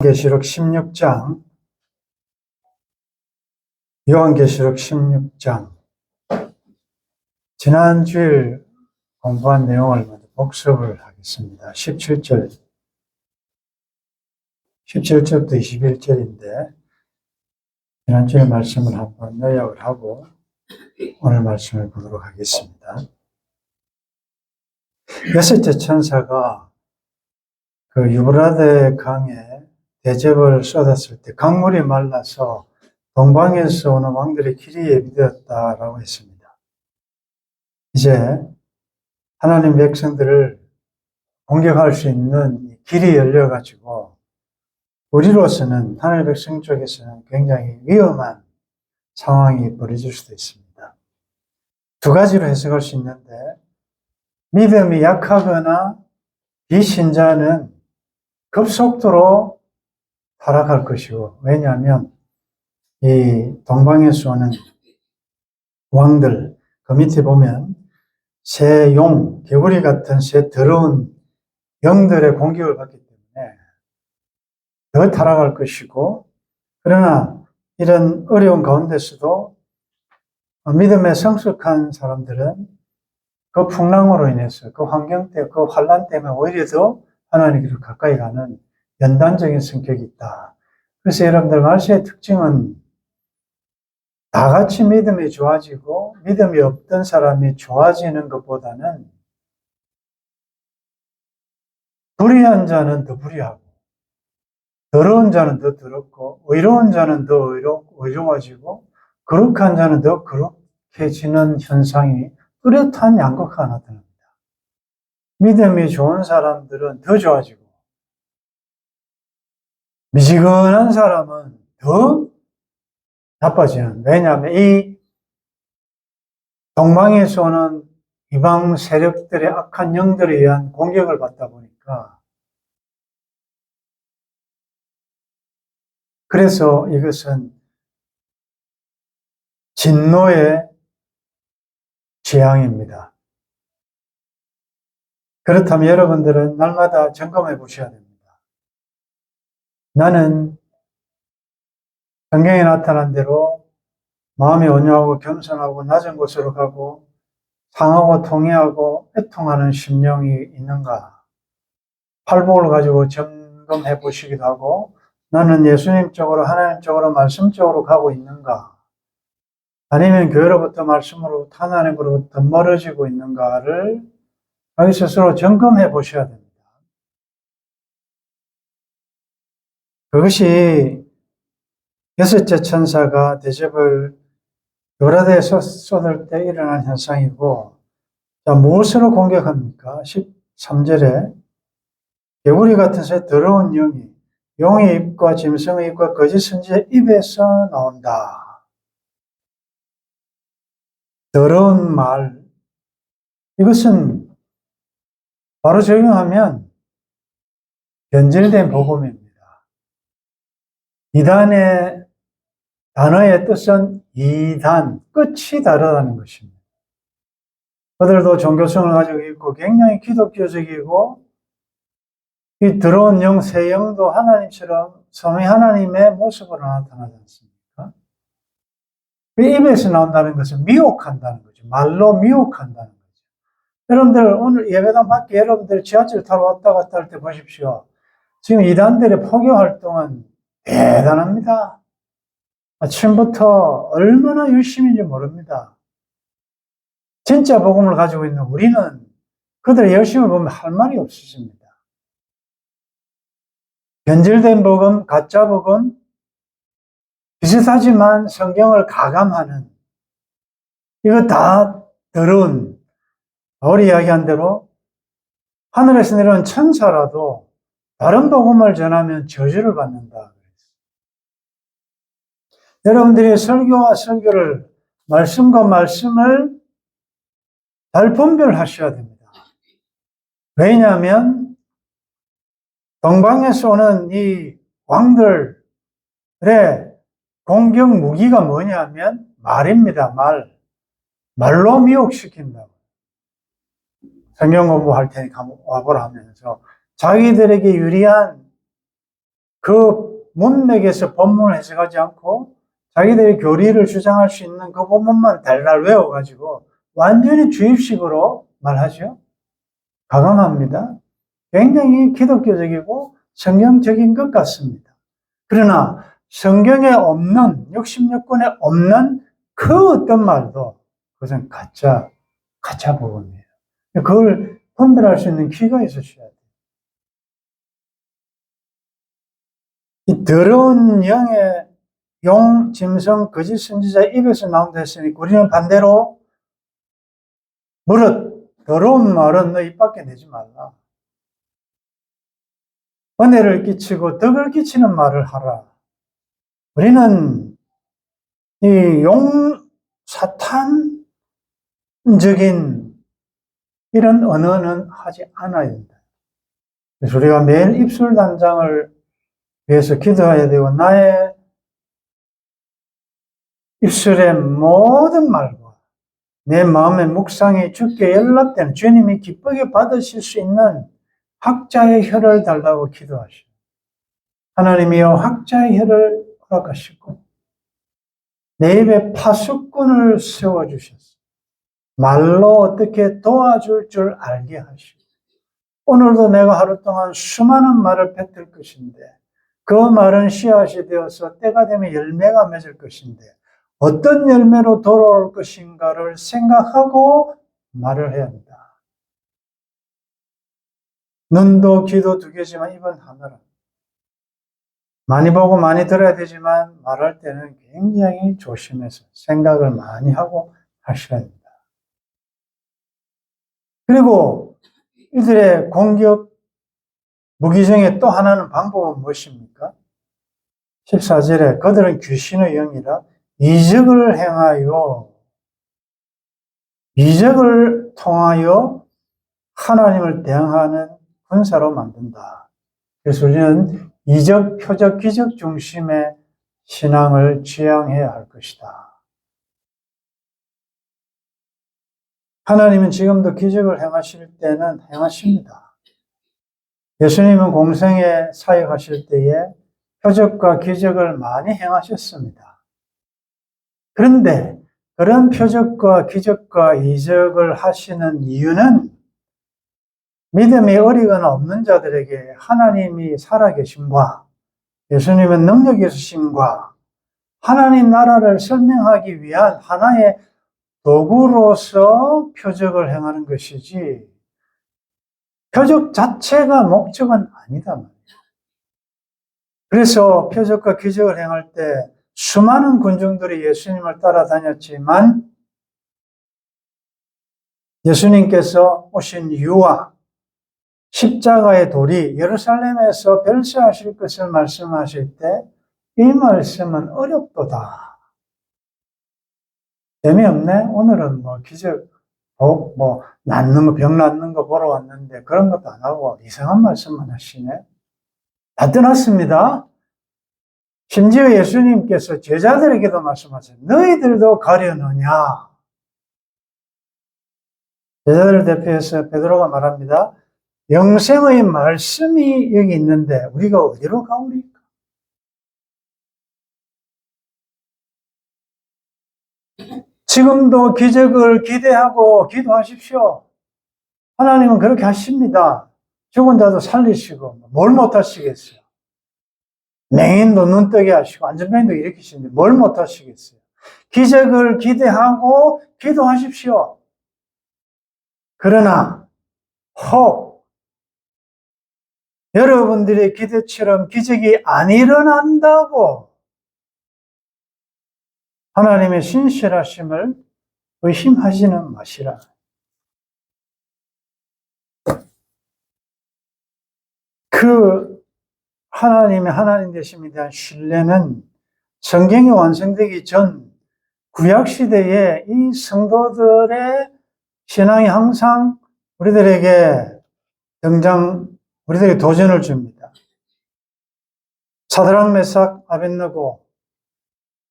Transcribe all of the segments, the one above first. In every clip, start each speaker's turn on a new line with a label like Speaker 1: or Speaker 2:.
Speaker 1: 요한계시록 16장, 요한계시록 16장. 지난 주일 공부한 내용을 먼저 복습을 하겠습니다. 17절부터 21절인데, 지난 주일 말씀을 한번 요약을 하고 오늘 말씀을 보도록 하겠습니다. 여섯째 천사가 그 유브라데 강에 대접을 쏟았을 때 강물이 말라서 동방에서 오는 왕들의 길이 예비되었다라고 했습니다. 이제 하나님 백성들을 공격할 수 있는 길이 열려가지고 우리로서는 하나님 백성 쪽에서는 굉장히 위험한 상황이 벌어질 수도 있습니다. 두 가지로 해석할 수 있는데, 믿음이 약하거나 비신자는 급속도로 타락할 것이고, 왜냐하면 이 동방에서 오는 왕들, 그 밑에 보면 새 용, 개구리 같은 새 더러운 영들의 공격을 받기 때문에 더 타락할 것이고, 그러나 이런 어려운 가운데서도 믿음에 성숙한 사람들은 그 풍랑으로 인해서, 그 환경 때문에, 그 환란 때문에 오히려 더 하나님께로 가까이 가는 연단적인 성격이 있다. 그래서 여러분들 말세의 특징은 다 같이 믿음이 좋아지고 믿음이 없던 사람이 좋아지는 것보다는 불의한 자는 더 불의하고 더러운 자는 더 더럽고 의로운 자는 더 의로워지고 거룩한 자는 더 거룩해지는 현상이 뚜렷한 양극화가 나타납니다. 믿음이 좋은 사람들은 더 좋아지고 미지근한 사람은 더 나빠지는, 왜냐하면 이 동방에서 오는 이방 세력들의 악한 영들에 의한 공격을 받다 보니까, 그래서 이것은 진노의 재앙입니다. 그렇다면 여러분들은 날마다 점검해 보셔야 됩니다. 나는 성경에 나타난 대로 마음이 온유하고 겸손하고 낮은 곳으로 가고 상하고 통회하고 애통하는 심령이 있는가? 팔복을 가지고 점검해 보시기도 하고, 나는 예수님 쪽으로, 하나님 쪽으로, 말씀 쪽으로 가고 있는가? 아니면 교회로부터, 말씀으로부터, 하나님으로부터 멀어지고 있는가를 자기 스스로 점검해 보셔야 됩니다. 그것이 여섯째 천사가 대접을 유브라데에 쏟을 때 일어난 현상이고, 자, 무엇으로 공격합니까? 13절에 개구리 같은 새 더러운 용의 입과 짐승의 입과 거짓 선지자의 입에서 나온다. 더러운 말, 이것은 바로 적용하면 변질된 복음입니다. 이단의 단어의 뜻은 이단, 끝이 다르다는 것입니다. 그들도 종교성을 가지고 있고 굉장히 기독교적이고, 이 더러운 영, 새 영도 하나님처럼 성의 하나님의 모습으로 나타나지 않습니까? 그 입에서 나온다는 것은 미혹한다는 거죠. 말로 미혹한다는 거죠. 여러분들 오늘 예배당 밖에 여러분들 지하철 타러 왔다 갔다 할 때 보십시오. 지금 이단들의 포교 활동은 대단합니다. 아침부터 얼마나 열심인지 모릅니다. 진짜 복음을 가지고 있는 우리는 그들의 열심을 보면 할 말이 없으십니다. 변질된 복음, 가짜 복음, 비슷하지만 성경을 가감하는, 이거 다 더러운, 바울이 이야기한 대로 하늘에서 내려온 천사라도 다른 복음을 전하면 저주를 받는다. 여러분들이 설교와 설교를, 말씀과 말씀을 잘 분별하셔야 됩니다. 왜냐하면 동방에서 오는 이 왕들의 공격 무기가 뭐냐면 말입니다. 말로 미혹시킨다고. 성경 공부할 테니까 와보라 하면서 자기들에게 유리한 그 문맥에서 본문을 해석하지 않고 자기들의 교리를 주장할 수 있는 그 본문만 달달 외워가지고 완전히 주입식으로 말하죠. 가감합니다. 굉장히 기독교적이고 성경적인 것 같습니다. 그러나 성경에 없는, 66권에 없는 그 어떤 말도 그것은 가짜 복음이에요. 그걸 분별할 수 있는 귀가 있으셔야 돼요. 이 더러운 영의 용, 짐승, 거짓 선지자 입에서 나온다 했으니 우리는 반대로 무릇 더러운 말은 너 입 밖에 내지 말라. 은혜를 끼치고 덕을 끼치는 말을 하라. 우리는 이 사탄적인 이런 언어는 하지 않아야 된다. 그래서 우리가 매일 입술 단장을 위해서 기도해야 되고, 나의 입술의 모든 말과 내 마음의 묵상이 주께 연락되는, 주님이 기쁘게 받으실 수 있는 학자의 혀를 달라고 기도하시고, 하나님이여 학자의 혀를 허락하시고 내 입에 파수꾼을 세워주셨어. 말로 어떻게 도와줄 줄 알게 하시고, 오늘도 내가 하루 동안 수많은 말을 뱉을 것인데 그 말은 씨앗이 되어서 때가 되면 열매가 맺을 것인데 어떤 열매로 돌아올 것인가를 생각하고 말을 해야 한다. 눈도 귀도 두 개지만 입은 하나라. 많이 보고 많이 들어야 되지만 말할 때는 굉장히 조심해서 생각을 많이 하고 하셔야 합니다. 그리고 이들의 공격 무기 중에 또 하나는 방법은 무엇입니까? 14절에 그들은 귀신의 영이라 이적을 행하여, 이적을 통하여 하나님을 대항하는 군사로 만든다. 그래서 우리는 이적, 표적, 기적 중심의 신앙을 지향해야 할 것이다. 하나님은 지금도 기적을 행하실 때는 행하십니다. 예수님은 공생에 사역하실 때에 표적과 기적을 많이 행하셨습니다. 그런데 그런 표적과 기적과 이적을 하시는 이유는 믿음이 어리거나 없는 자들에게 하나님이 살아계심과 예수님의 능력이 있으심과 하나님 나라를 설명하기 위한 하나의 도구로서 표적을 행하는 것이지 표적 자체가 목적은 아니다 말이에요. 그래서 표적과 기적을 행할 때 수많은 군중들이 예수님을 따라다녔지만 예수님께서 오신 이유와 십자가의 돌이 예루살렘에서 별세하실 것을 말씀하실 때 이 말씀은 어렵도다. 재미없네? 오늘은 기적, 낫는 거, 병 낫는 거 보러 왔는데 그런 것도 안 하고 이상한 말씀만 하시네? 다 떠났습니다. 심지어 예수님께서 제자들에게도 말씀하세요. 너희들도 가려느냐? 제자들을 대표해서 베드로가 말합니다. 영생의 말씀이 여기 있는데 우리가 어디로 가오리까? 지금도 기적을 기대하고 기도하십시오. 하나님은 그렇게 하십니다. 죽은 자도 살리시고 뭘 못하시겠어요? 맹인도 눈뜨게 하시고 안전병도 일으키시는데 뭘 못하시겠어요? 기적을 기대하고 기도하십시오. 그러나 혹 여러분들의 기대처럼 기적이 안 일어난다고 하나님의 신실하심을 의심하지는 마시라. 그 하나님의 하나님 되심에 대한 신뢰는 성경이 완성되기 전 구약시대에 이 성도들의 신앙이 항상 우리들에게 우리들에게 도전을 줍니다. 사드락, 메삭, 아벳느고,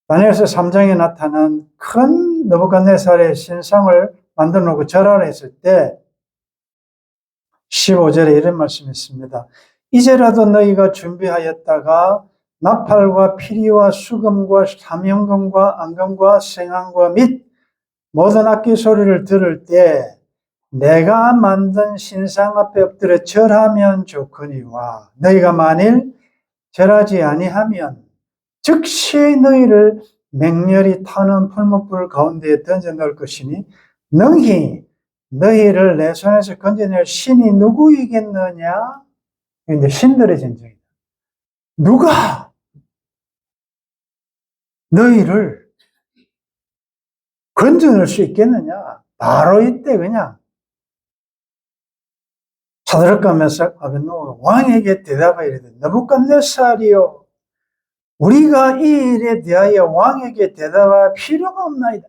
Speaker 1: 다니엘서 3장에 나타난 큰 느부갓네살의 신상을 만들어 놓고 절하를 했을 때 15절에 이런 말씀이 있습니다. 이제라도 너희가 준비하였다가 나팔과 피리와 수금과 사명금과 안금과 생황과 및 모든 악기 소리를 들을 때 내가 만든 신상 앞에 엎드려 절하면 좋거니와 너희가 만일 절하지 아니하면 즉시 너희를 맹렬히 타는 풀무불 가운데에 던져 넣을 것이니 능히 너희를 내 손에서 건져낼 신이 누구이겠느냐? 근데 신들의 전쟁이다. 누가 너희를 건져낼 수 있겠느냐? 바로 이때 그냥 사드락과 메삭 아벤노가 왕에게 대답하여 이르되 느부갓네살이여 우리가 이 일에 대하여 왕에게 대답할 필요가 없나이다.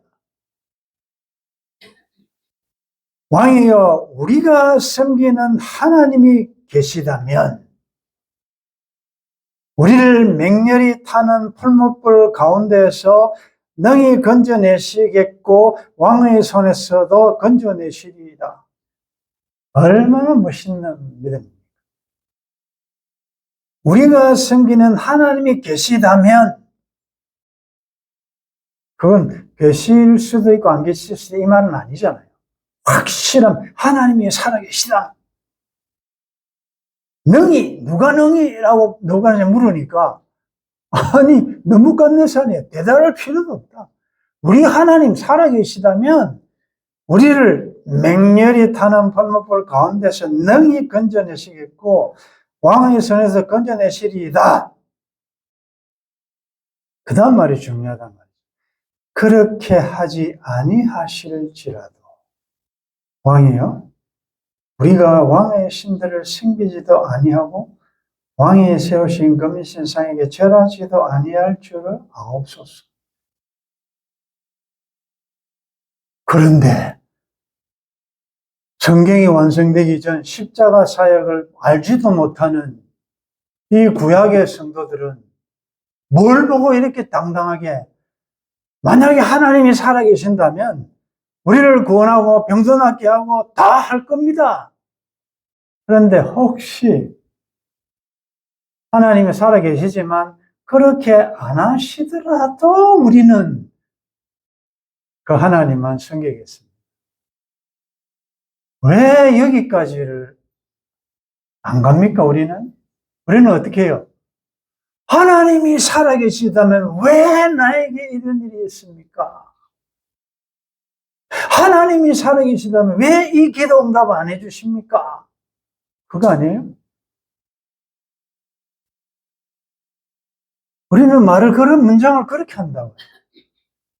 Speaker 1: 왕이여 우리가 섬기는 하나님이 계시다면 우리를 맹렬히 타는 풀무불 가운데에서 능히 건져내시겠고 왕의 손에서도 건져내시리이다. 얼마나 멋있는 믿음입니까? 우리가 섬기는 하나님이 계시다면 그건 계실 수도 있고 안 계실 수도 있고 이 말은 아니잖아요. 확실한 하나님이 살아계시다. 능히 누가 능히라고 누가 물으니까 아니 느부갓네살이 대답할 필요도 없다. 우리 하나님 살아계시다면 우리를 맹렬히 타는 풀무불 가운데서 능히 건져내시겠고 왕의 손에서 건져내시리이다. 그 다음 말이 중요하단 말이죠. 그렇게 하지 아니하실지라도 왕이요 우리가 왕의 신들을 섬기지도 아니하고 왕이 세우신 금인 신상에게 절하지도 아니할 줄을 아옵소서. 그런데 성경이 완성되기 전 십자가 사역을 알지도 못하는 이 구약의 성도들은 뭘 보고 이렇게 당당하게 만약에 하나님이 살아계신다면 우리를 구원하고 병도 낫게 하고 다 할 겁니다. 그런데 혹시 하나님이 살아계시지만 그렇게 안 하시더라도 우리는 그 하나님만 섬기겠습니다. 왜 여기까지를 안 갑니까, 우리는? 우리는 어떻게 해요? 하나님이 살아계시다면 왜 나에게 이런 일이 있습니까? 하나님이 살아계시다면 왜 이 기도 응답 안 해주십니까? 그거 아니에요? 우리는 말을 그런 문장을 그렇게 한다고.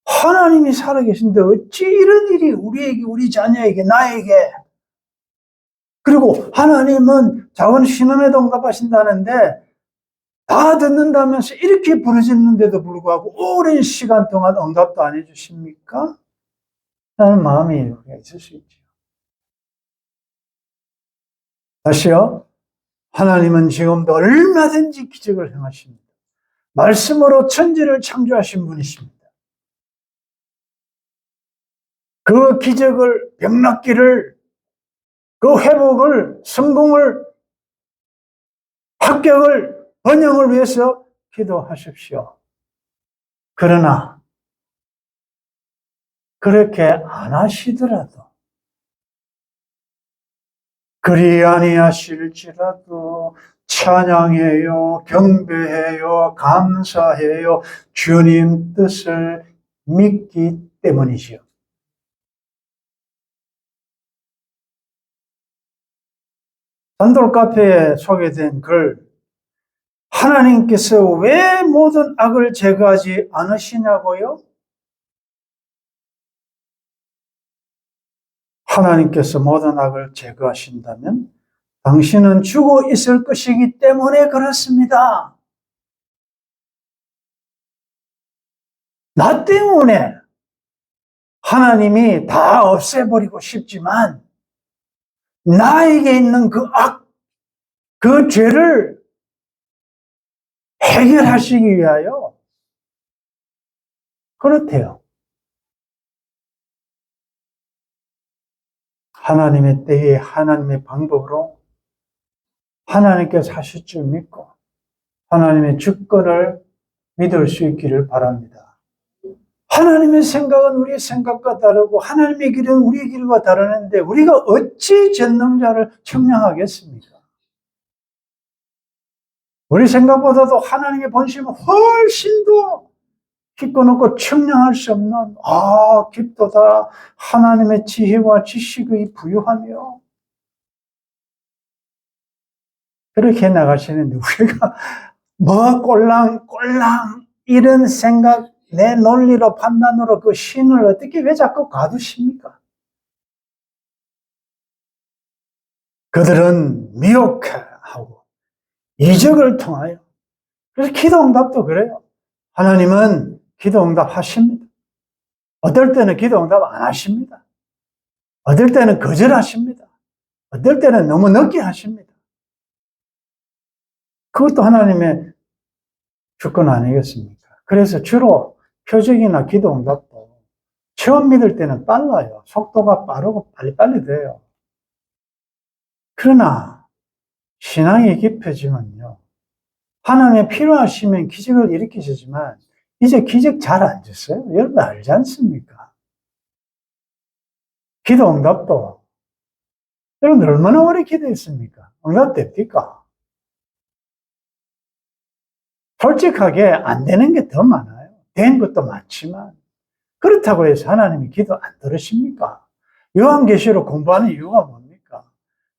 Speaker 1: 하나님이 살아계신데 어찌 이런 일이 우리에게, 우리 자녀에게, 나에게. 그리고 하나님은 작은 신음에도 응답하신다는데 다 듣는다면서 이렇게 부르짖는데도 불구하고 오랜 시간 동안 응답도 안 해주십니까? 라는 마음이 있을 수 있죠. 다시요. 하나님은 지금도 얼마든지 기적을 행하십니다. 말씀으로 천지를 창조하신 분이십니다. 그 기적을, 병낫기를, 그 회복을, 성공을, 합격을, 번영을 위해서 기도하십시오. 그러나 그렇게 안 하시더라도 그리 아니하실지라도 찬양해요, 경배해요, 감사해요. 주님 뜻을 믿기 때문이지요. 단독 카페에 소개된 글, 하나님께서 왜 모든 악을 제거하지 않으시냐고요? 하나님께서 모든 악을 제거하신다면 당신은 죽어 있을 것이기 때문에 그렇습니다. 나 때문에 하나님이 다 없애버리고 싶지만 나에게 있는 그 악, 그 죄를 해결하시기 위하여 그렇대요. 하나님의 때에 하나님의 방법으로 하나님께서 하실 줄 믿고 하나님의 주권을 믿을 수 있기를 바랍니다. 하나님의 생각은 우리의 생각과 다르고 하나님의 길은 우리의 길과 다르는데 우리가 어찌 전능자를 청량하겠습니까? 우리 생각보다도 하나님의 본심은 훨씬 더 깊고 높고 청량할 수 없는 깊도다 하나님의 지혜와 지식의 부유하며 그렇게 나가시는데 우리가 뭐 꼴랑 이런 생각 내 논리로 판단으로 그 신을 어떻게 왜 자꾸 가두십니까? 그들은 미혹하고 이적을 통하여 그래서 기도 응답도 그래요. 하나님은 기도 응답 하십니다. 어떨 때는 기도 응답 안 하십니다. 어떨 때는 거절하십니다. 어떨 때는 너무 늦게 하십니다. 그것도 하나님의 주권 아니겠습니까? 그래서 주로 표적이나 기도 응답도 처음 믿을 때는 빨라요. 속도가 빠르고 빨리빨리 돼요. 그러나 신앙이 깊어지면요. 하나님의 필요하시면 기적을 일으키시지만 이제 기적 잘 안 줬어요. 여러분 알지 않습니까? 기도 응답도 여러분 얼마나 오래 기도했습니까? 응답됩니까? 솔직하게 안 되는 게 더 많아요. 된 것도 많지만 그렇다고 해서 하나님이 기도 안 들으십니까? 요한계시록 공부하는 이유가 뭡니까?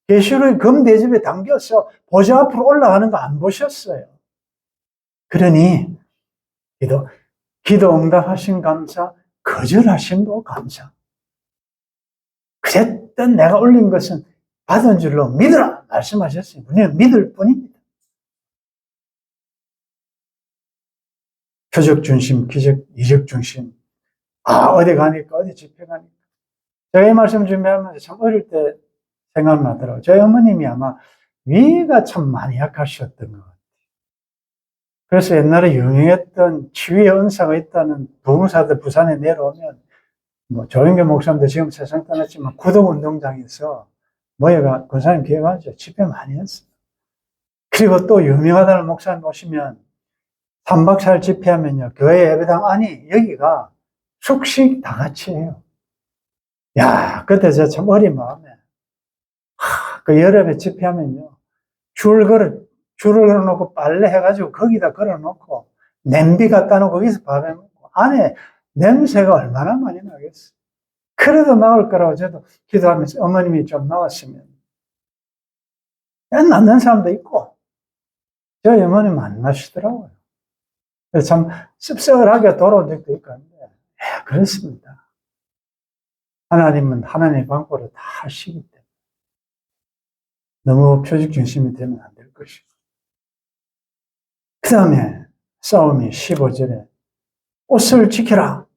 Speaker 1: 계시록의 금대접에 담겨서 보좌 앞으로 올라가는 거 안 보셨어요? 그러니 기도 응답하신 감사, 거절하신 거 감사. 그랬던 내가 올린 것은 받은 줄로 믿으라 말씀하셨어요. 우리는 믿을 뿐입니다. 표적 중심, 기적, 이적 중심. 어디 가니까, 어디 집회 가니까. 제가 이 말씀 준비하면서 참 어릴 때 생각나더라고요. 저희 어머님이 아마 위가 참 많이 약하셨던 것 같아요. 그래서 옛날에 유명했던 치유의 은사가 있다는 부흥사들 부산에 내려오면, 조영교 목사님도 지금 세상 떠났지만 구덕운동장에서 모여가, 권사님 기억하죠? 집회 많이 했어요. 그리고 또 유명하다는 목사님 오시면 3박 4일 집회하면요, 교회 예배당 안이 여기가 숙식 다 같이 해요. 야, 그때 제가 참 어린 마음에, 그 여름에 집회하면요, 줄을 걸어놓고 빨래 해가지고 거기다 걸어놓고, 냄비 갖다 놓고 거기서 밥해 먹고, 안에 냄새가 얼마나 많이 나겠어요. 그래도 나올 거라고 저도 기도하면서 어머님이 좀 나왔으면. 낳는 사람도 있고, 저희 어머님 안 나시더라고요. 그래서 참 씁쓸하게 돌아온 적도 있고 한데, 그렇습니다. 하나님은 하나님의 방법으로 다 하시기 때문에 너무 표적 중심이 되면 안 될 것이고. 그 다음에 싸움이 15절에 옷을 지키라.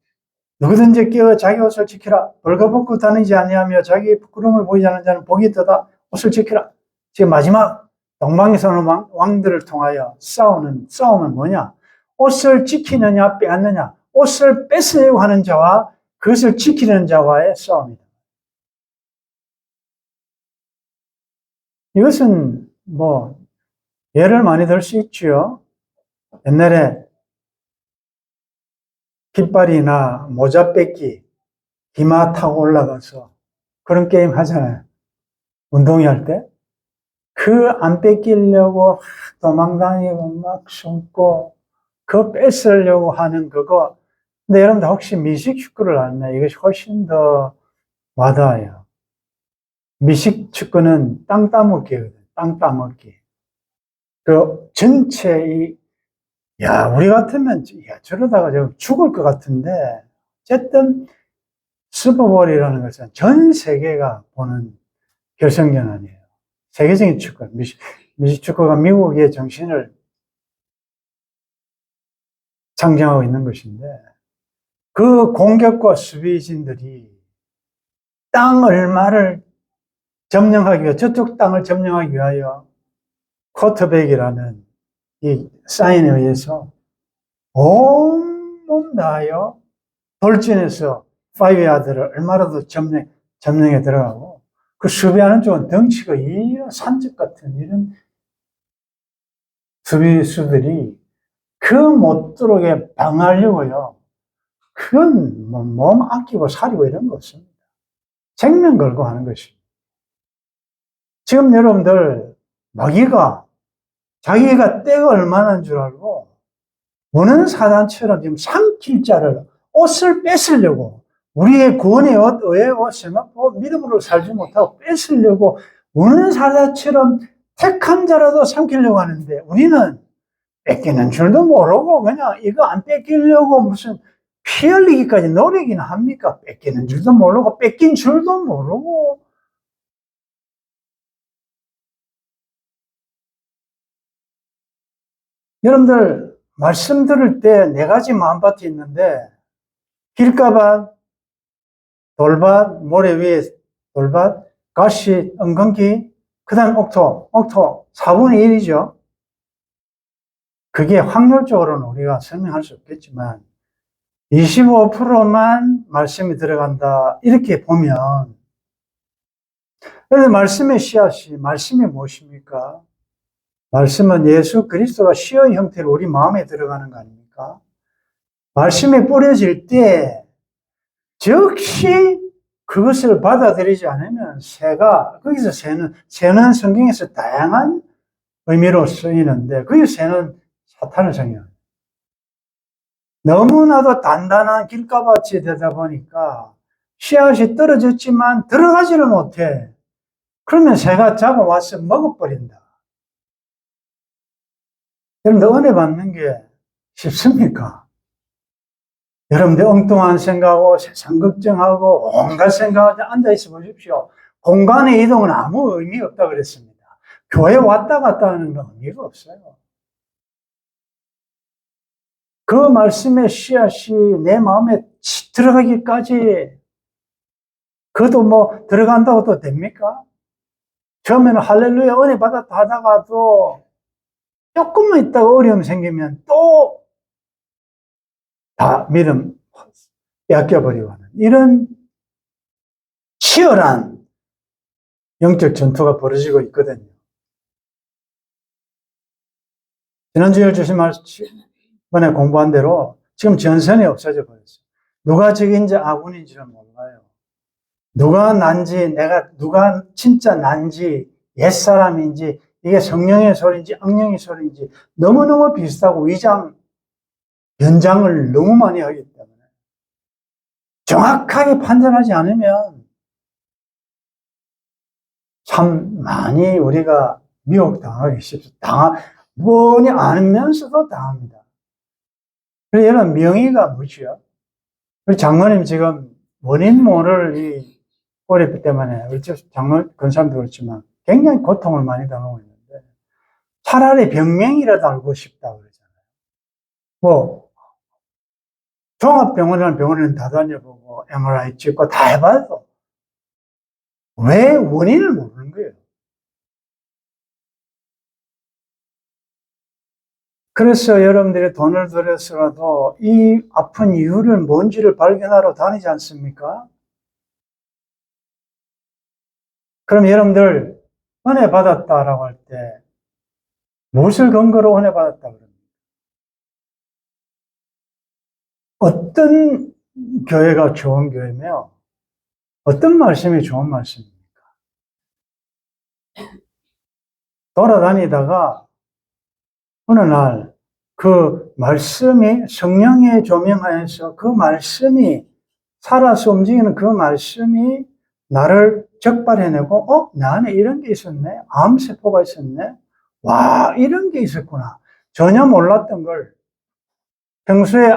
Speaker 1: 누구든지 끼어 자기 옷을 지키라. 벌거벗고 다니지 아니하며 자기 부끄러움을 보이지 않는 자는 복이 있도다. 옷을 지키라. 지금 마지막 동방에서 오는 왕들을 통하여 싸움은 뭐냐? 옷을 지키느냐 빼앗느냐. 옷을 뺏으려고 하는 자와 그것을 지키는 자와의 싸움이다. 이것은 예를 많이 들 수 있죠. 옛날에 깃발이나 모자 뺏기, 기마 타고 올라가서 그런 게임 하잖아요. 운동회 할 때. 그 안 뺏기려고 도망다니고 막 숨고 그거 뺏으려고 하는 그거. 근데 여러분들 혹시 미식 축구를 알면 이것이 훨씬 더 와닿아요. 미식 축구는 땅 따먹기거든요. 땅 따먹기. 그 전체 우리 같으면 저러다가 죽을 것 같은데 어쨌든 슈퍼볼이라는 것은 전 세계가 보는 결승전 아니에요. 세계적인 축구, 미식 축구가 미국의 정신을 상징하고 있는 것인데 그 공격과 수비진들이 땅 얼마를 점령하기 위해 저쪽 땅을 점령하기 위하여 쿼터백이라는 이 사인에 의해서 온몸 다하여 돌진해서 5야드를 얼마라도 점령에 들어가고 그 수비하는 쪽은 덩치가 이런 산적 같은 이런 수비수들이 그 못 들어오게 방하려고요. 그건 뭐 몸 아끼고 사리고 이런 거 없습니다. 생명 걸고 하는 것입니다. 지금 여러분들 마귀가 자기가 때가 얼마나인 줄 알고 오는 사단처럼 지금 삼킬 자를 옷을 뺏으려고 우리의 구원의 옷, 의의 옷, 세마포 믿음으로 살지 못하고 뺏으려고 오는 사단처럼 택한 자라도 삼키려고 하는데 우리는 뺏기는 줄도 모르고 그냥 이거 안 뺏기려고 무슨 피 흘리기까지 노력이나 합니까? 뺏기는 줄도 모르고 뺏긴 줄도 모르고 여러분들 말씀 들을 때 네 가지 마음밭이 있는데 길가밭, 돌밭, 모래 위에 돌밭, 가시, 엉겅퀴, 그 다음 옥토 4분의 1이죠. 그게 확률적으로는 우리가 설명할 수 없겠지만 25%만 말씀이 들어간다 이렇게 보면 여러분 말씀의 씨앗이 말씀이 무엇입니까? 말씀은 예수 그리스도가 씨의 형태로 우리 마음에 들어가는 거 아닙니까? 말씀이 뿌려질 때 즉시 그것을 받아들이지 않으면 거기서 새는 성경에서 다양한 의미로 쓰이는데, 거기서 새는 사탄을 상징합니다. 너무나도 단단한 길가밭이 되다 보니까 씨앗이 떨어졌지만 들어가지를 못해. 그러면 새가 잡아와서 먹어버린다. 여러분들 은혜 받는 게 쉽습니까? 여러분들 엉뚱한 생각하고 세상 걱정하고 온갖 생각하고 앉아있어 보십시오. 공간의 이동은 아무 의미 없다 그랬습니다. 교회 왔다 갔다 하는 건 의미가 없어요. 그 말씀의 씨앗이 내 마음에 들어가기까지 그것도 뭐 들어간다고 또 됩니까? 처음에는 할렐루야 은혜 받았다 하다가도 조금만 있다가 어려움 생기면 또 다 믿음 뺏겨버리고 하는 이런 치열한 영적 전투가 벌어지고 있거든요. 지난주에 주신 말씀 이번에 공부한 대로 지금 전선이 없어져 버렸어요. 누가 적인지 아군인지를 몰라요. 누가 누가 진짜 난지 옛사람인지 이게 성령의 소리인지 악령의 소리인지 너무너무 비슷하고 연장을 너무 많이 하기 때문에 정확하게 판단하지 않으면 참 많이 우리가 미혹당하기 쉽습니다. 뭐니 알면서도 당합니다. 그래서 여러분 명의가 뭐지요? 우리 장로님 지금 원인 모를 이 꼬리피 때문에 우리 장로 권사님도 그렇지만 굉장히 고통을 많이 당하고 있는데 차라리 병명이라도 알고 싶다 그러잖아요. 뭐 종합병원이라는 병원에는 다 다녀보고 MRI 찍고 다 해봐도 왜 원인을 모르는 거예요. 그래서 여러분들이 돈을 들여서라도 이 아픈 이유를 뭔지를 발견하러 다니지 않습니까? 그럼 여러분들 은혜 받았다라고 할 때 무엇을 근거로 은혜 받았다 그럽니까? 어떤 교회가 좋은 교회며 어떤 말씀이 좋은 말씀입니까? 돌아다니다가 어느 날 그 말씀이 성령의 조명하에서 그 말씀이 살아서 움직이는 그 말씀이 나를 적발해내고 내 안에 이런 게 있었네. 암세포가 있었네. 와, 이런 게 있었구나. 전혀 몰랐던 걸 평소에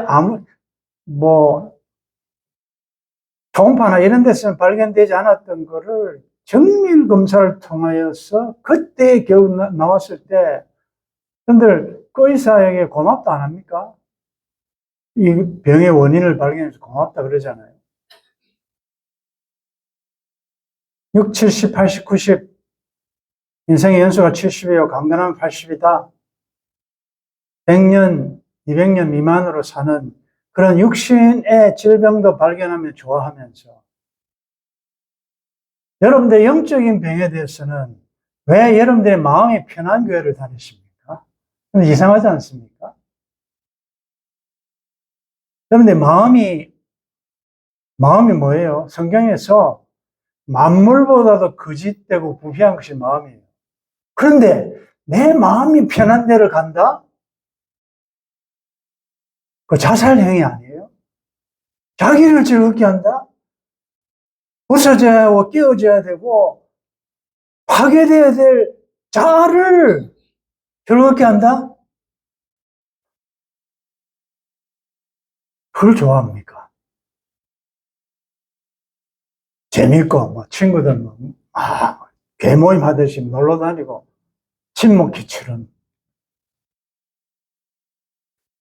Speaker 1: 초음파나 이런 데서는 발견되지 않았던 거를 정밀 검사를 통하여서 그때 겨우 나왔을 때 여러분들 그 의사에게 고맙다 안 합니까? 이 병의 원인을 발견해서 고맙다 그러잖아요. 6, 70, 80, 90 인생의 연수가 70이요 강건하면 80이다. 100년, 200년 미만으로 사는 그런 육신의 질병도 발견하면 좋아하면서 여러분들의 영적인 병에 대해서는 왜 여러분들의 마음이 편한 교회를 다니십니까? 근데 이상하지 않습니까? 그런데 마음이 뭐예요? 성경에서 만물보다도 거짓되고 부패한 것이 마음이에요. 그런데 내 마음이 편한 데를 간다? 그 자살행위 아니에요? 자기를 즐겁게 한다? 부서져야 하고 깨어져야 되고 파괴되어야 될 자아를 즐겁게 한다? 그걸 좋아합니까? 재밌고, 뭐, 친구들, 개모임 하듯이 놀러 다니고, 친목기 치른.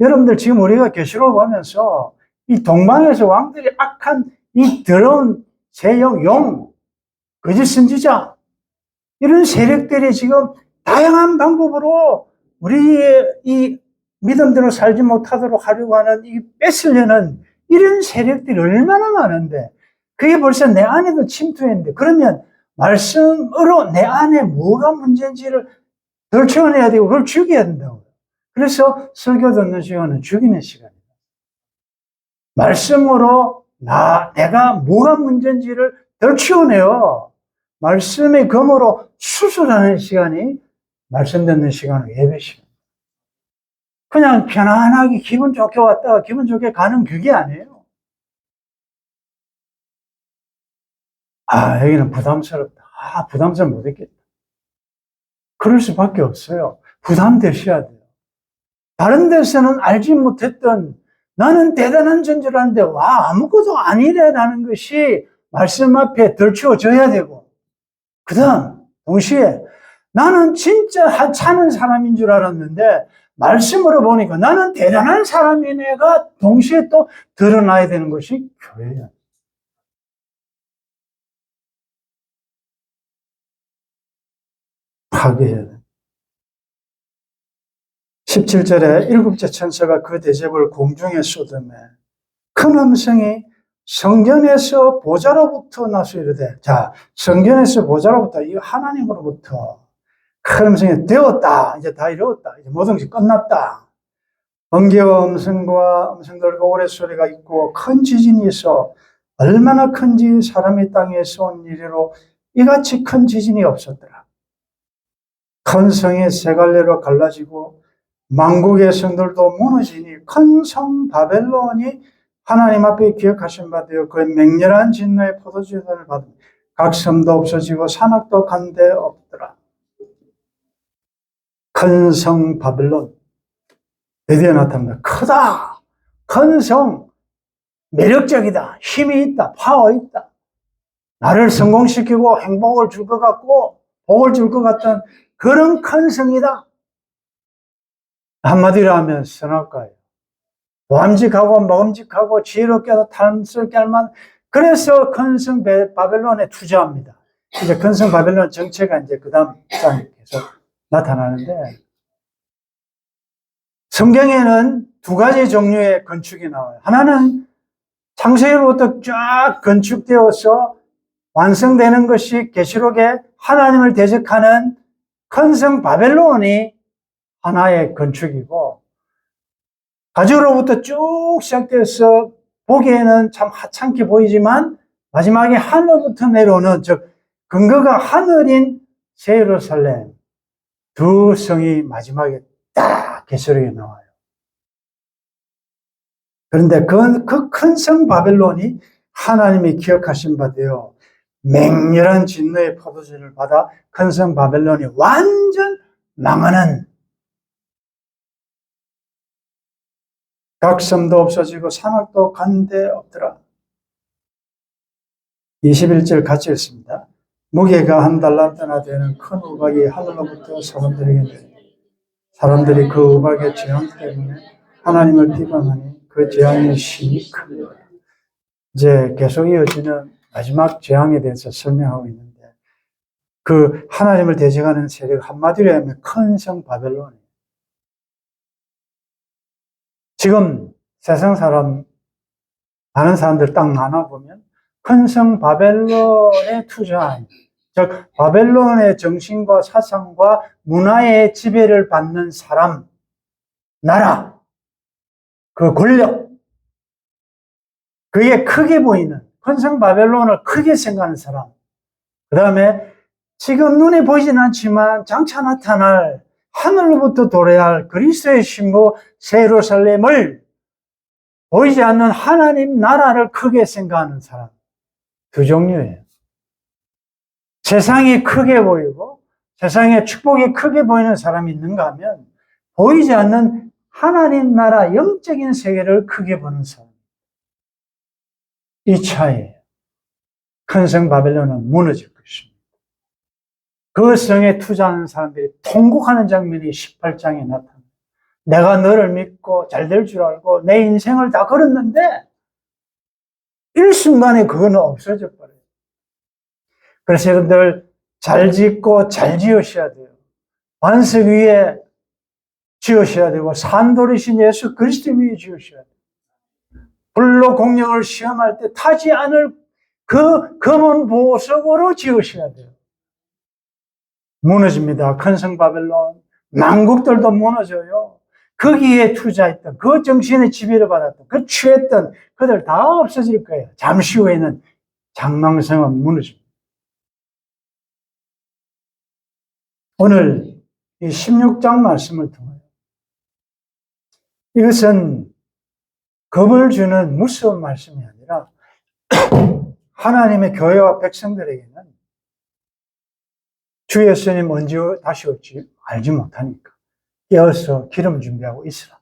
Speaker 1: 여러분들 지금 우리가 계시록 보면서 이 동방에서 왕들이 악한 이 더러운 세형, 거짓 선지자, 이런 세력들이 지금 다양한 방법으로 우리의 이 믿음대로 살지 못하도록 하려고 하는 이 뺏으려는 이런 세력들이 얼마나 많은데 그게 벌써 내 안에도 침투했는데 그러면 말씀으로 내 안에 뭐가 문제인지를 덜쳐내야 되고 그걸 죽여야 된다고요. 그래서 설교 듣는 시간은 죽이는 시간이다. 말씀으로 내가 뭐가 문제인지를 덜치워내요. 말씀의 검으로 수술하는 시간이 말씀 듣는 시간은 예배 시간. 그냥 편안하게 기분 좋게 왔다가 기분 좋게 가는 그게 아니에요. 여기는 부담스럽다. 부담스러워 못했겠다. 그럴 수밖에 없어요. 부담되셔야 돼요. 다른 데서는 알지 못했던 나는 대단한 존재를 하는데 아무것도 아니래라는 것이 말씀 앞에 덜치워져야 되고 그 다음 동시에 나는 진짜 차는 사람인 줄 알았는데 말씀으로 보니까 나는 대단한 사람이네가 동시에 또 드러나야 되는 것이 교회예요. 파괴해야 돼. 17절에 일곱째 천사가 그 대접을 공중에 쏟으매 큰 음성이 성전에서 보좌로부터 나서 이르되 성전에서 보좌로부터 이 하나님으로부터 큰 음성이 되었다. 이제 다 이루었다. 이제 모든 것이 끝났다. 번개와 음성과 음성들과 오랫소리가 있고 큰 지진이 있어 얼마나 큰지 사람이 땅에서 온 이래로 이같이 큰 지진이 없었더라. 큰 성이 세 갈래로 갈라지고 만국의 성들도 무너지니 큰 성 바벨론이 하나님 앞에 기억하신 바 되어 그 맹렬한 진노의 포도주를 받으며 각 섬도 없어지고 산악도 간데 없더라. 큰 성 바벨론 드디어 나타납니다. 크다. 큰 성, 매력적이다. 힘이 있다. 파워 있다. 나를 성공시키고 행복을 줄 것 같고 복을 줄 것 같은 그런 큰 성이다. 한마디로 하면 선악과예요. 보암직하고 먹음직하고 지혜롭게도 탐스럽게 할 만. 그래서 큰 성 바벨론에 투자합니다. 이제 큰 성 바벨론 정체가 이제 그 다음 장에 계속 나타나는데 성경에는 두 가지 종류의 건축이 나와요. 하나는 창세기로부터 쫙 건축되어서 완성되는 것이 계시록에 하나님을 대적하는 큰 성 바벨론이 하나의 건축이고 가지로부터 쭉 시작돼서 보기에는 참 하찮게 보이지만 마지막에 하늘부터 내려오는 즉 근거가 하늘인 새 예루살렘 두 성이 마지막에 딱 계시록에 나와요. 그런데 그 큰 성 바벨론이 하나님이 기억하신 바 되어 맹렬한 진노의 포도주를 받아 큰 성 바벨론이 완전 망하는 각 섬도 없어지고 산악도 간데 없더라. 21절 같이 읽습니다. 무게가 한 달란트나 되는 큰 우박이 하늘로부터 사람들이 그 우박의 재앙 때문에 하나님을 비방하니 그 재앙의 심히 크더라. 이제 계속 이어지는 마지막 재앙에 대해서 설명하고 있는데 그 하나님을 대적하는 세력 한마디로 하면 큰 성 바벨론이에요. 지금 세상 많은 사람들 딱 나눠보면 큰 성 바벨론에 투자한, 즉 바벨론의 정신과 사상과 문화의 지배를 받는 사람, 나라, 그 권력, 그게 크게 보이는 큰성 바벨론을 크게 생각하는 사람, 그 다음에 지금 눈에 보이진 않지만 장차 나타날 하늘로부터 도래야 할 그리스도의 신부 예루살렘을 보이지 않는 하나님 나라를 크게 생각하는 사람, 두 종류예요. 세상이 크게 보이고 세상에 축복이 크게 보이는 사람이 있는가 하면 보이지 않는 하나님 나라 영적인 세계를 크게 보는 사람. 이 차이예요. 큰 성 바벨론은 무너질 것입니다. 그 성에 투자하는 사람들이 통곡하는 장면이 18장에 나타납니다. 내가 너를 믿고 잘 될 줄 알고 내 인생을 다 걸었는데 일순간에 그거는 없어져 버려요. 그래서 여러분들 잘 짓고 잘 지으셔야 돼요. 반석 위에 지으셔야 되고 산돌이신 예수 그리스도 위에 지으셔야 돼요. 불로 공령을 시험할 때 타지 않을 그 검은 보석으로 지으셔야 돼요. 무너집니다. 큰 성 바벨론. 만국들도 무너져요. 거기에 투자했던, 그 정신에 지배를 받았던, 그 취했던 그들 다 없어질 거예요. 잠시 후에는 장망성은 무너집니다. 오늘 이 16장 말씀을 통하여 이것은 겁을 주는 무서운 말씀이 아니라 하나님의 교회와 백성들에게는 주 예수님 언제 다시 올지 알지 못하니까 깨어서 기름 준비하고 있으라.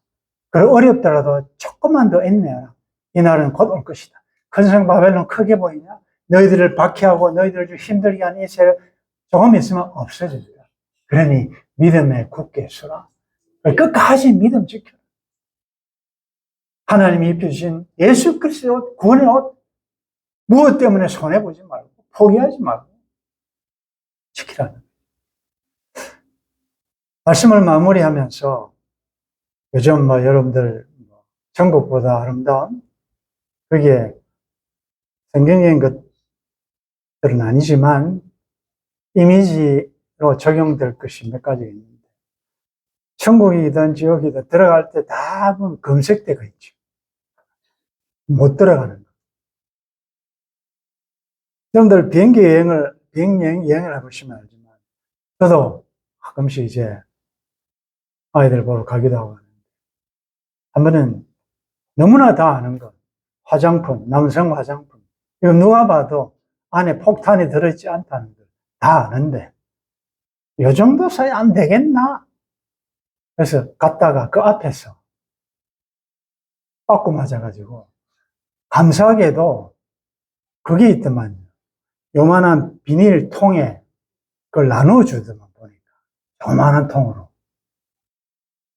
Speaker 1: 그리고 어렵더라도 조금만 더 인내하라. 이 날은 곧 올 것이다. 큰 성 바벨론 크게 보이냐? 너희들을 박해하고 너희들을 좀 힘들게 하는 이 세력 조금 있으면 없어진다. 그러니 믿음에 굳게 서라. 끝까지 믿음 지켜라. 하나님이 입혀주신 예수 그리스도의 옷, 구원의 옷, 무엇 때문에 손해보지 말고 포기하지 말고 지키라는 말씀을 마무리하면서 요즘 여러분들 전국보다 아름다운 그게 성경적인 것들은 아니지만 이미지로 적용될 것이 몇 가지 있는데 천국이든 지옥이든 들어갈 때 다 보면 검색대가 있죠. 못 들어가는 거. 여러분들 비행기 여행을 해보시면 알지만 저도 가끔씩 이제 아이들 보러 가기도 하고 하는데 한 번은 너무나 다 아는 것 화장품, 남성 화장품 이거 누가 봐도 안에 폭탄이 들어있지 않다는 걸 다 아는데 이 정도 사이 안 되겠나? 그래서 갔다가 그 앞에서 빠꾸 맞아가지고 감사하게도 그게 있더만요. 요만한 비닐통에 그걸 나눠주더만 보니까 요만한 통으로.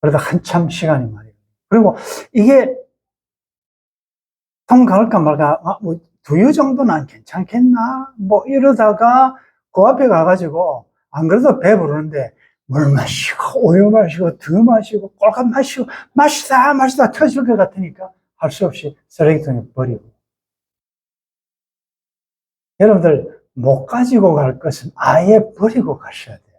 Speaker 1: 그러다 한참 시간이 말이에요. 그리고 이게 통 갈까 말까 뭐 두유 정도는 안 괜찮겠나? 뭐 이러다가 그 앞에 가가지고 안 그래도 배부르는데 물 마시고 우유 마시고 두유 마시고 꼴값 마시고 마시다 터질 것 같으니까 할 수 없이 쓰레기통에 버리고. 여러분들 못 가지고 갈 것은 아예 버리고 가셔야 돼요.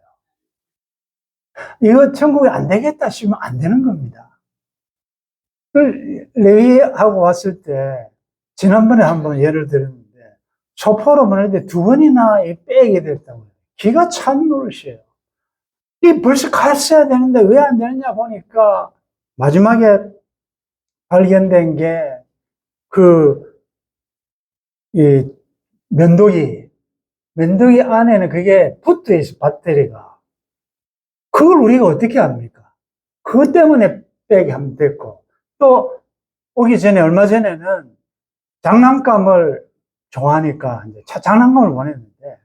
Speaker 1: 이거 천국에 안 되겠다 싶으면 안 되는 겁니다. 레위하고 왔을 때 지난번에 한번 예를 들었는데 소포로 보냈는데 2번이나 빼게 됐다고요. 기가 찬 노릇이에요. 이 벌써 갔어야 되는데 왜 안 되느냐 보니까 마지막에 발견된 게 이 면도기 안에는 그게 붙어 있어, 배터리가. 그걸 우리가 어떻게 합니까? 그것 때문에 빼게 하면 됐고, 또 오기 전에 얼마 전에는 장난감을 좋아하니까 이제 장난감을 보냈는데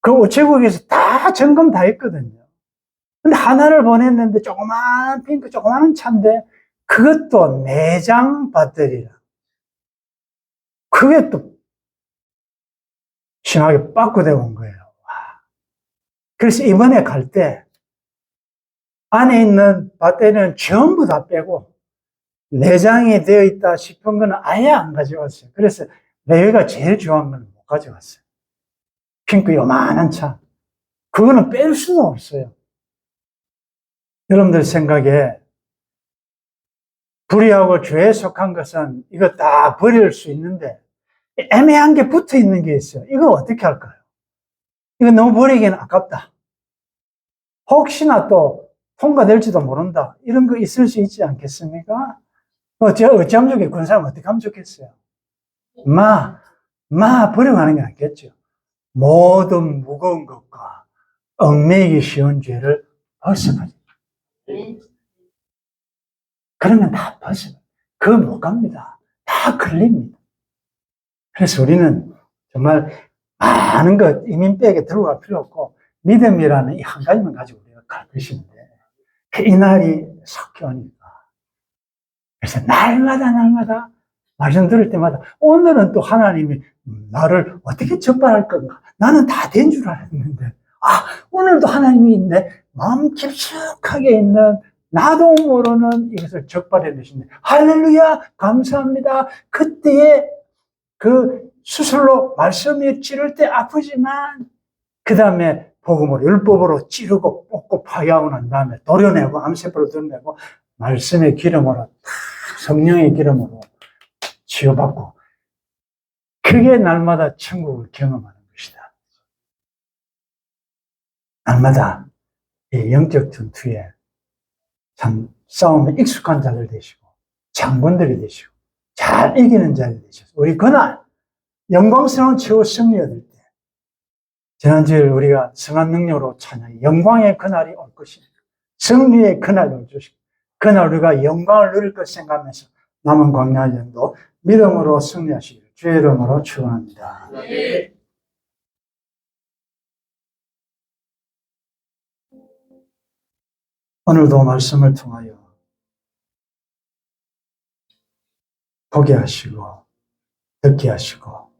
Speaker 1: 그 우체국에서 다 점검 다 했거든요. 근데 하나를 보냈는데 조그만 핑크 조그마한 차인데 그것도 내장 배터리라. 그게 또 심하게 빠꾸되어 온 거예요. 그래서 이번에 갈 때 안에 있는 배터리는 전부 다 빼고 내장이 되어 있다 싶은 거는 아예 안 가져왔어요. 그래서 레위가 제일 좋아하는 건 못 가져왔어요. 핑크 요만한 차. 그거는 뺄 수는 없어요. 여러분들 생각에 불의하고 죄에 속한 것은 이거 다 버릴 수 있는데 애매한 게 붙어 있는 게 있어요. 이거 어떻게 할까요? 이거 너무 버리기는 아깝다. 혹시나 또 통과될지도 모른다. 이런 거 있을 수 있지 않겠습니까? 어찌하면 좋겠 그런 사람 어떻게 하면 좋겠어요? 버려가는 게 낫겠죠. 모든 무거운 것과 얽매이기 쉬운 죄를 벗어버립니다. 그러면 다 벗어요. 그거 못 갑니다. 다 걸립니다. 그래서 우리는 정말 많은 것 이민백에 들어갈 필요 없고 믿음이라는 이 한 가지만 가지고 우리가 갈 것인데 이 날이 속히 오니까 그래서 날마다 말씀 들을 때마다 오늘은 또 하나님이 나를 어떻게 적발할 건가? 나는 다 된 줄 알았는데 오늘도 하나님이 있네. 마음 깊숙하게 있는 나도 모르는 이것을 적발해 주신데 할렐루야 감사합니다. 그때에 그 수술로 말씀이 찌를 때 아프지만 그 다음에 복음으로 율법으로 찌르고 뽑고 파괴하고 난 다음에 도려내고 암세포를 드러내고 말씀의 기름으로 성령의 기름으로 치유받고 그게 날마다 천국을 경험하는 것이다. 날마다 이 영적 전투에 참 싸움에 익숙한 자들 되시고 장군들이 되시고 잘 이기는 자들이 되셔서 우리 그날 영광스러운 최후 승리 얻을 때 지난주에 우리가 성한 능력으로 찬양 영광의 그날이 올 것입니다. 승리의 그날이 올 것입니다. 그날 우리가 영광을 누릴 것 생각하면서 남은 광야년도 믿음으로 승리하시기를 주의 이름으로 축원합니다. 네. 오늘도 말씀을 통하여 보게 하시고 듣게 하시고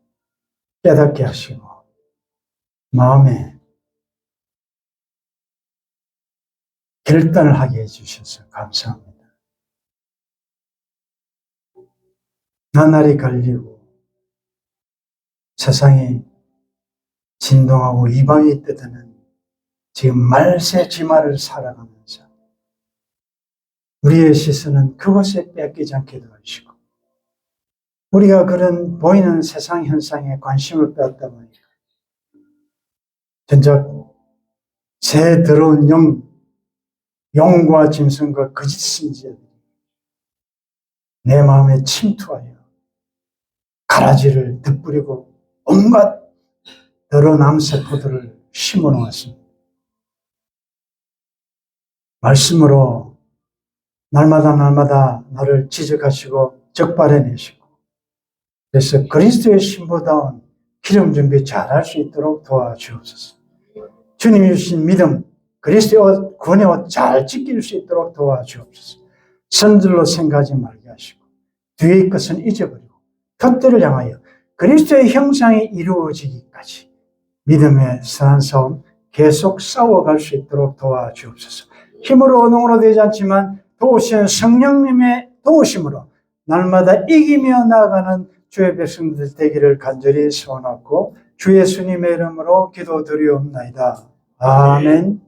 Speaker 1: 깨닫게 하시고 마음에 결단을 하게 해주셔서 감사합니다. 나날이 갈리고 세상이 진동하고 이방이 떠드는 지금 말세 지마를 살아가면서 우리의 시선은 그것에 뺏기지 않게 도와주시고 우리가 그런 보이는 세상 현상에 관심을 빼앗다 보니까 전작 새 더러운 영과 짐승과 거짓 선지자들이 내 마음에 침투하여 가라지를 덧뿌리고 온갖 더러운 암세포들을 심어 놓았습니다. 말씀으로 날마다 나를 지적하시고 적발해내시고 그래서 그리스도의 신부다운 기름 준비 잘할 수 있도록 도와주옵소서. 주님이 주신 믿음, 그리스도의 옷, 구원의 옷 잘 지킬 수 있도록 도와주옵소서. 선들로 생각하지 말게 하시고 뒤의 것은 잊어버리고 겉들을 향하여 그리스도의 형상이 이루어지기까지 믿음의 선한 싸움 계속 싸워갈 수 있도록 도와주옵소서. 힘으로 능으로 되지 않지만 도우시는 성령님의 도우심으로 날마다 이기며 나아가는 주의 백성들 되기를 간절히 소원하고 주 예수님의 이름으로 기도드리옵나이다. 아멘.